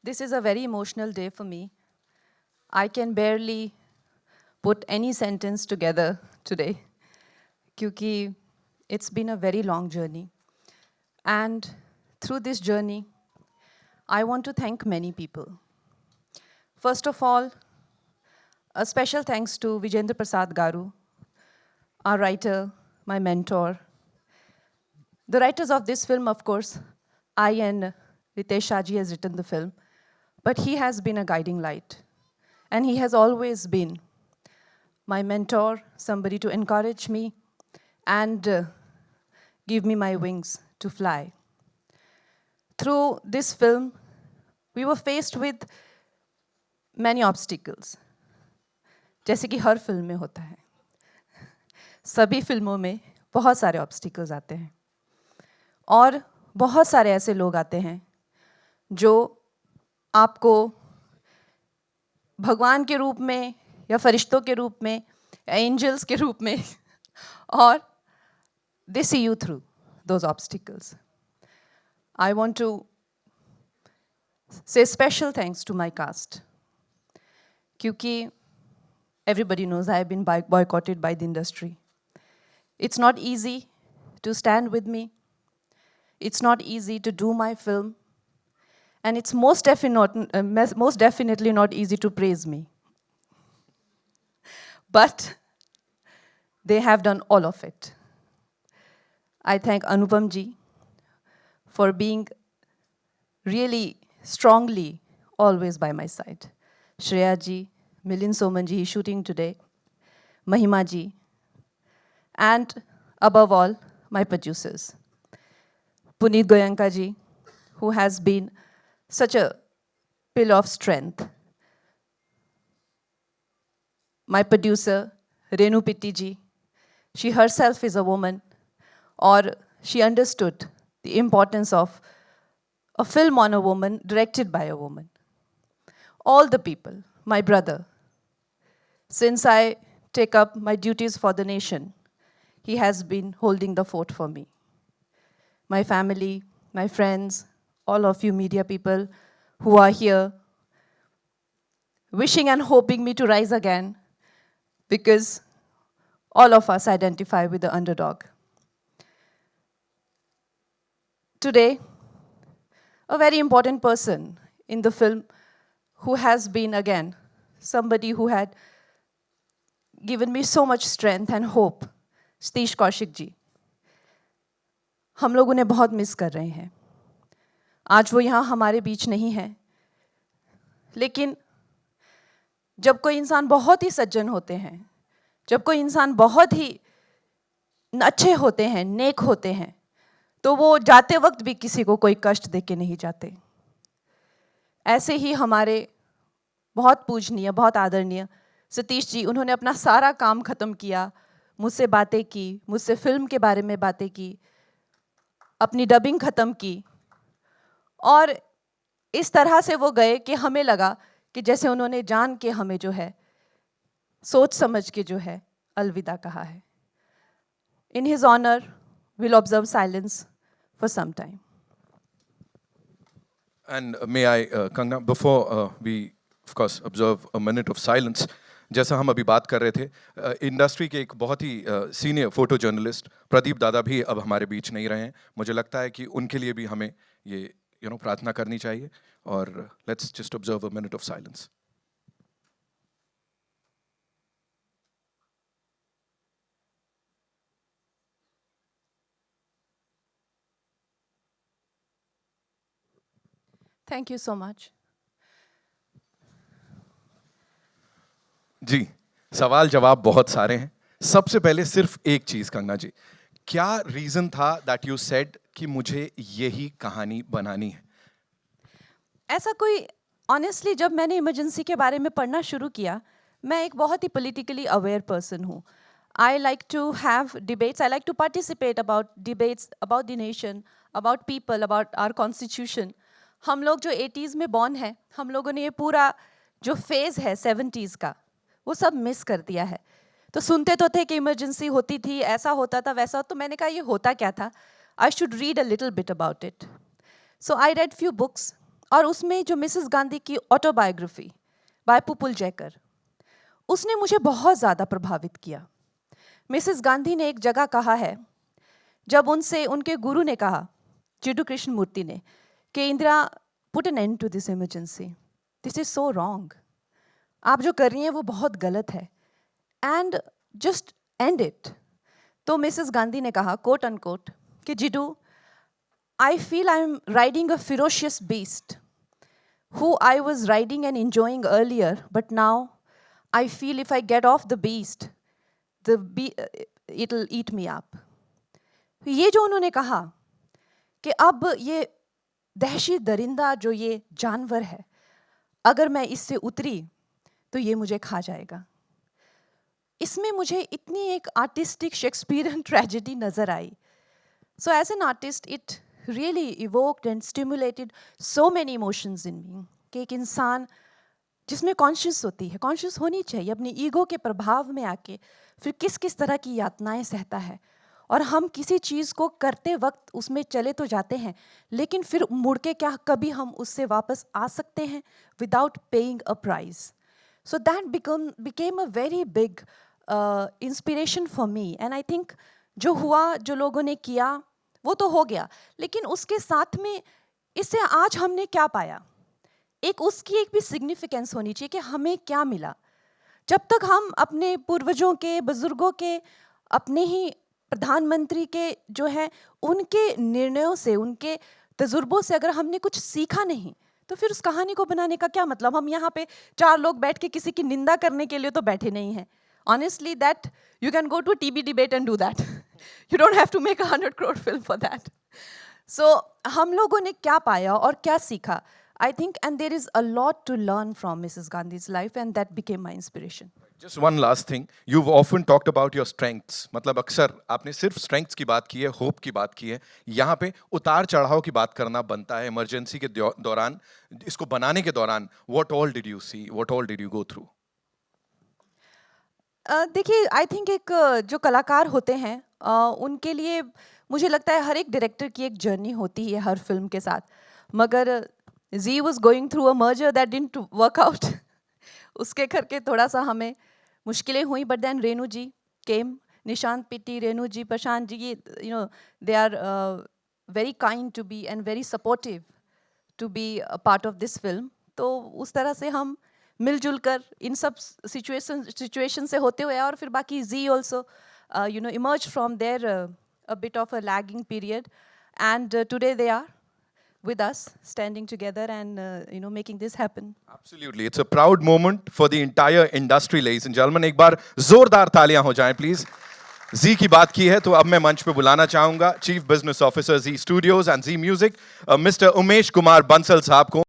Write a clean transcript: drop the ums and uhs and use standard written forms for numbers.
This is a very emotional day for me. I can barely put any sentence together today, because it's been a very long journey. And through this journey, I want to thank many people. First of all, a special thanks to Vijendra Prasad Garu, our writer, my mentor. The writers of this film, of course, I and Ritesh Shaji has written the film, but he has been a guiding light. And he has always been my mentor, somebody to encourage me and give me my wings to fly. Through this film, we were faced with many obstacles, जैसे कि हर film में होता है. सभी फिल्मों में बहुत सारे ऑब्स्टिकल्स आते हैं और बहुत सारे ऐसे लोग आते हैं जो आपको भगवान के रूप में या फरिश्तों के रूप में या एंजल्स के रूप में और they see you through those obstacles. I want to say special thanks to my cast क्योंकि everybody knows I have been boycotted by the industry. It's not easy to stand with me. It's not easy to do my film. And it's most definitely not easy to praise me. But they have done all of it. I thank Anupam ji for being really strongly always by my side. Shreya ji, Milind Soman ji, shooting today, Mahima ji, and above all, my producers. Puneet Goyanka ji, who has been such a pillar of strength. My producer, Renu Pitti ji, she herself is a woman, or she understood the importance of a film on a woman, directed by a woman. All the people, my brother, since I take up my duties for the nation, he has been holding the fort for me. My family, my friends, all of you media people who are here, wishing and hoping me to rise again, because all of us identify with the underdog. Today, a very important person in the film who has been, again, somebody who had given me so much strength and hope, Satish Kaushik ji. हम लोग उन्हें बहुत miss कर रहे हैं. आज वो यहाँ हमारे बीच नहीं है. लेकिन जब कोई इंसान बहुत ही सज्जन होते हैं, जब कोई इंसान बहुत ही अच्छे होते हैं, नेक होते हैं, तो वो जाते वक्त भी किसी को कोई कष्ट दे के नहीं जाते. ऐसे ही हमारे बहुत पूजनीय, बहुत आदरणीय सतीश जी, उन्होंने अपना सारा काम ख़त्म किया, मुझसे बातें की, मुझसे फिल्म के बारे में बातें की, अपनी डबिंग ख़त्म की और इस तरह से वो गए कि हमें लगा कि जैसे उन्होंने जान के हमें जो है सोच समझ के जो है अलविदा कहा है. In his honor, we'll observe silence for some time. And may I, Kangna, before we, of course, observe a minute of silence, जैसा हम अभी बात कर रहे थे, इंडस्ट्री के एक बहुत ही सीनियर फोटो जर्नलिस्ट प्रदीप दादा भी अब हमारे बीच नहीं रहे हैं. मुझे लगता है कि उनके लिए भी हमें ये प्रार्थना करनी चाहिए और let's just observe a minute of silence. Thank you so much. जी, सवाल जवाब बहुत सारे हैं. सबसे पहले सिर्फ एक चीज, कंगना जी, क्या रीजन था दैट यू सेड कि मुझे यही कहानी बनानी है? ऐसा कोई ऑनेस्टली जब मैंने इमरजेंसी के बारे में पढ़ना शुरू किया, मैं एक बहुत ही पॉलिटिकली अवेयर पर्सन हूँ. I like to have debates, I like to participate about debates about the nation, about people, about our constitution. हम लोग जो 80s में बॉर्न है, हम लोगों ने ये पूरा जो फेज़ है 70s का, वो सब मिस कर दिया है. तो सुनते तो थे कि इमरजेंसी होती थी, ऐसा होता था, वैसा. तो मैंने कहा ये होता क्या था, I should read a little bit about it. So I read few books. और उसमें जो मिसेस गांधी की ऑटोबायोग्राफी बाय पुपुल जयकर, उसने मुझे बहुत ज़्यादा प्रभावित किया। मिसेस गांधी ने एक जगह कहा है, जब उनसे उनके गुरु ने कहा, चिडू कृष्णमूर्ति ने, कि Indira put an end to this emergency, this is so wrong, आप जो कर रही हैं वो बहुत गलत है, एंड जस्ट एंड इट। तो मिसेस गांधी ने कहा, कोट अनकोट, कि जिडू, I feel I'm riding a ferocious beast who I was riding and enjoying earlier, but now I feel if I get off the beast, it'll eat me up. ये जो उन्होंने कहा कि अब ये दहशी दरिंदा जो ये जानवर है, अगर मैं इससे उतरी तो ये मुझे खा जाएगा। इसमें मुझे इतनी एक आर्टिस्टिक शेक्सपियरियन ट्रेजेडी नजर आई। So as an artist, it really evoked and stimulated so many emotions in me कि एक इंसान जिसमें कॉन्शियस होती है, कॉन्शियस होनी चाहिए, अपनी ईगो के प्रभाव में आके फिर किस किस तरह की यातनाएं सहता है, और हम किसी चीज़ को करते वक्त उसमें चले तो जाते हैं, लेकिन फिर मुड़ के क्या कभी हम उससे वापस आ सकते हैं without paying a prize. So that became a very big inspiration for me, and I think जो हुआ, जो लोगों ने किया, वो तो हो गया, लेकिन उसके साथ में इससे आज हमने क्या पाया, एक उसकी एक भी सिग्निफिकेंस होनी चाहिए कि हमें क्या मिला। जब तक हम अपने पूर्वजों के, बुजुर्गों के, अपने ही प्रधानमंत्री के जो है उनके निर्णयों से, उनके तजुर्बों से अगर हमने कुछ सीखा नहीं, तो फिर उस कहानी को बनाने का क्या मतलब। हम यहाँ पे 4 लोग बैठ के किसी की निंदा करने के लिए तो बैठे नहीं हैं। Honestly, that you can go to a TV debate and do that. You don't have to make 100 crore film for that. So हम लोगों ने क्या पाया और क्या सीखा, I think, and there is a lot to learn from Mrs. Gandhi's life, and that became my inspiration. Just one last thing, you've often talked about your strengths. मतलब अक्सर आपने सिर्फ strengths की बात की है, hope की बात की है। यहाँ पे उतार चढ़ाव की बात करना बनता है। इमरजेंसी के दौरान, इसको बनाने के दौरान, what all did you see? What all did you go through? देखिए, आई थिंक एक जो कलाकार होते हैं उनके लिए मुझे लगता है हर एक डायरेक्टर की एक जर्नी होती है हर फिल्म के साथ, मगर Zee was going through a merger that didn't work out. उसके करके थोड़ा सा हमें मुश्किलें हुई, but then Renu ji came, Nishant Pitti, Renu ji, Prashant ji, ये you know they are very kind to be and very supportive to be a part of this film. तो उस तरह से हम मिलजुल कर इन सब सिचुएशन से होते हुए, और फिर बाकी Zee also you know emerge from there a bit of a lagging period, and today they are with us, standing together and you know making this happen. Absolutely, it's a proud moment for the entire industry, ladies and gentlemen. एक बार जोरदार तालियां हो जाएं please. जी की बात की है तो अब मैं मंच पे बुलाना चाहूंगा chief business officer Zee studios and Zee music mister Umesh Kumar Bansal साहब को।